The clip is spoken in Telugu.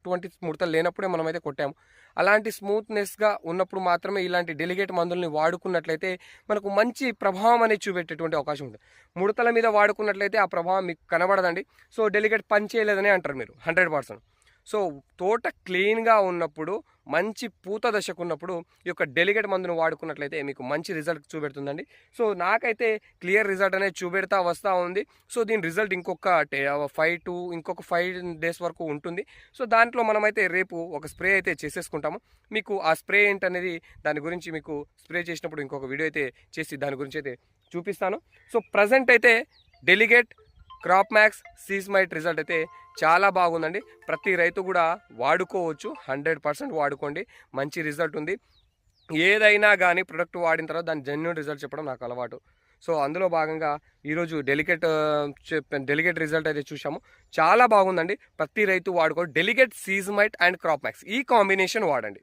ఎటువంటి ముడతలు లేనప్పుడే మనమైతే కొట్టాము. అలాంటి స్మూత్నెస్గా ఉన్నప్పుడు మాత్రమే ఇలాంటి డెలిగేట్ మందుల్ని వాడుకున్నట్లయితే మనకు మంచి ప్రభావం అనేది చూపెట్టేటువంటి అవకాశం ఉంటుంది. ముడతల మీద వాడుకున్నట్లయితే ఆ ప్రభావం మీకు కనబడదండి. సో డెలిగేట్ పని చేయలేదని అంటారు మీరు 100%. సో తోట క్లీన్గా ఉన్నప్పుడు, మంచి పూత దశకు ఉన్నప్పుడు ఈ యొక్క డెలిగేట్ మందును వాడుకున్నట్లయితే మీకు మంచి రిజల్ట్ చూపెడుతుందండి. సో నాకైతే క్లియర్ రిజల్ట్ అనేది చూపెడతా వస్తూ ఉంది. సో దీని రిజల్ట్ ఇంకొక 5 డేస్ వరకు ఉంటుంది. సో దాంట్లో మనమైతే రేపు ఒక స్ప్రే అయితే చేసేసుకుంటాము. మీకు ఆ స్ప్రే ఏంటనేది దాని గురించి మీకు స్ప్రే చేసినప్పుడు ఇంకొక వీడియో అయితే చేసి దాని గురించి అయితే చూపిస్తాను. సో ప్రజెంట్ అయితే డెలిగేట్ క్రాప్ మ్యాక్స్ సీజ్మైట్ రిజల్ట్ అయితే చాలా బాగుందండి. ప్రతి రైతు కూడా వాడుకోవచ్చు. 100% వాడుకోండి. మంచి రిజల్ట్ ఉంది. ఏదైనా కానీ ప్రొడక్ట్ వాడిన తర్వాత దాని జెన్యూన్ రిజల్ట్ చెప్పడం నాకు అలవాటు. సో అందులో భాగంగా ఈరోజు డెలిగేట్ రిజల్ట్ అయితే చూసాము. చాలా బాగుందండి. ప్రతి రైతు వాడుకో. డెలిగేట్ సీజ్మైట్ అండ్ క్రాప్ మ్యాక్స్ ఈ కాంబినేషన్ వాడండి.